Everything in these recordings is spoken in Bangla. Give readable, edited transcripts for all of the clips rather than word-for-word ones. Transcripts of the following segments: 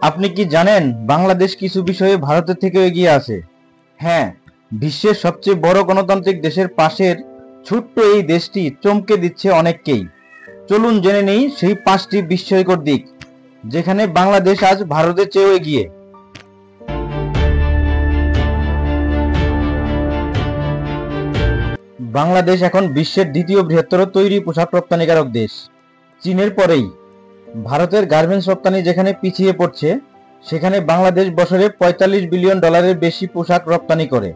আপনি কি জানেন বাংলাদেশ কিছু বিষয়ে ভারতের থেকেও এগিয়ে আছে? হ্যাঁ, বিশ্বের সবচেয়ে বড় গণতান্ত্রিক দেশের পাশের ছোট্ট এই দেশটি চমকে দিচ্ছে অনেককেই। চলুন জেনে নেই সেই 5টি বিস্ময়কর দিক যেখানে বাংলাদেশ আজ ভারতের চেয়েও এগিয়ে। বাংলাদেশ এখন বিশ্বের দ্বিতীয় বৃহত্তর তৈরি পোশাক রপ্তানিকারক দেশ। চীনের পরেই ভারতের গার্মেন্টস রপ্তানি যেখানে পিছিয়ে পড়ছে, সেখানে বাংলাদেশ বছরে $45 বিলিয়ন বেশি পোশাক রপ্তানি করে।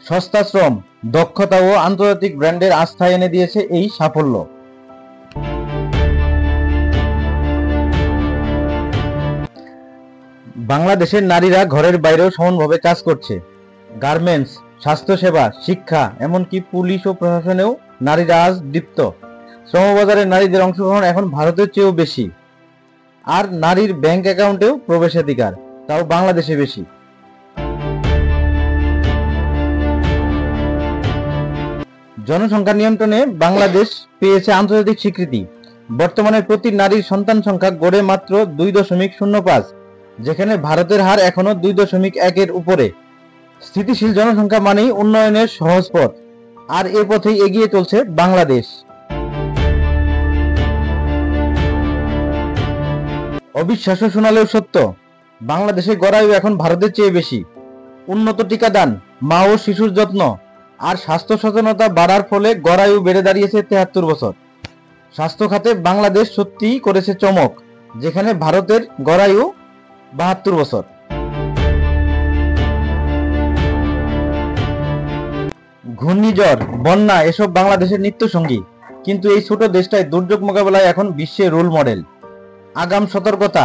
সস্তা শ্রম, দক্ষতা ও আন্তর্জাতিক ব্র্যান্ডের আস্থা এনে দিয়েছে এই সাফল্য। বাংলাদেশের নারীরা ঘরের বাইরেও সমানভাবে কাজ করছে। গার্মেন্টস, স্বাস্থ্যসেবা, শিক্ষা, এমনকি পুলিশ ও প্রশাসনেও নারীরা আজ দীপ্ত। শ্রমবাজারে নারীদের অংশগ্রহণ এখন ভারতের চেয়েও বেশি। আর নারীর ব্যাংক অ্যাকাউন্টেও প্রবেশাধিকার, তাও বাংলাদেশে বেশি। জনসংখ্যা নিয়ন্ত্রণে বাংলাদেশ পেয়েছে আন্তর্জাতিক স্বীকৃতি। বর্তমানে প্রতি নারীর সন্তান সংখ্যা গড়ে মাত্র 2.05, যেখানে ভারতের হার এখনো 2.1-এর উপরে। স্থিতিশীল জনসংখ্যা মানেই উন্নয়নের সহজ পথ, আর এ পথেই এগিয়ে চলছে বাংলাদেশ। অবিশ্বাস্য শোনালেও সত্য, বাংলাদেশে গড়ায়ু এখন ভারতের চেয়ে বেশি। উন্নত টিকাদান, মা ও শিশুর যত্ন আর স্বাস্থ্য সচেতনতা বাড়ার ফলে গড়ায়ু বেড়ে দাঁড়িয়েছে 73 বছর। স্বাস্থ্য খাতে বাংলাদেশ সত্যিই করেছে চমক, যেখানে ভারতের গড়ায়ু 72 বছর। ঘূর্ণিঝড়, বন্যা এসব বাংলাদেশের নিত্যসঙ্গী, কিন্তু এই ছোট দেশটায় দুর্যোগ মোকাবেলায় এখন বিশ্বের রোল মডেল। আগাম সতর্কতা,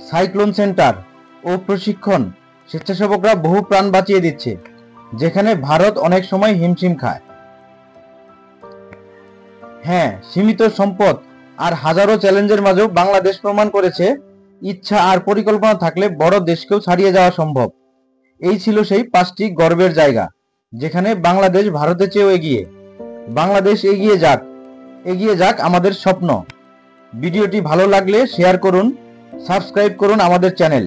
সাইক্লোন সেন্টার ও প্রশিক্ষণ, স্বেচ্ছাসেবকরা বহু প্রাণ বাঁচিয়ে দিচ্ছে, যেখানে ভারত অনেক সময় হিমশিম খায়। হ্যাঁ, সীমিত সম্পদ আর হাজারো চ্যালেঞ্জের মাঝেও বাংলাদেশ প্রমাণ করেছে ইচ্ছা আর পরিকল্পনা থাকলে বড় দেশকেও ছাড়িয়ে যাওয়া সম্ভব। এই ছিল সেই 5টি গর্বের জায়গা যেখানে বাংলাদেশ ভারতের চেয়েও এগিয়ে। বাংলাদেশ এগিয়ে যাক, এগিয়ে যাক আমাদের স্বপ্ন। ভিডিওটি ভালো লাগলে শেয়ার করুন, সাবস্ক্রাইব করুন আমাদের চ্যানেল।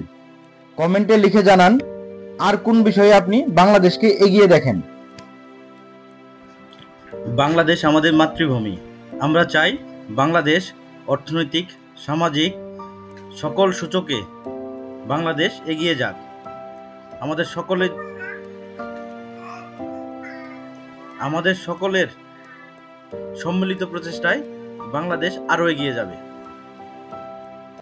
কমেন্টে লিখে জানান আর কোন বিষয়ে আপনি বাংলাদেশকে এগিয়ে দেখেন। বাংলাদেশ আমাদের মাতৃভূমি। আমরা চাই বাংলাদেশ অর্থনৈতিক, সামাজিক সকল সূচকে বাংলাদেশ এগিয়ে যাক। আমাদের সকলের সম্মিলিত প্রচেষ্টায় বাংলাদেশ আরও এগিয়ে যাবে।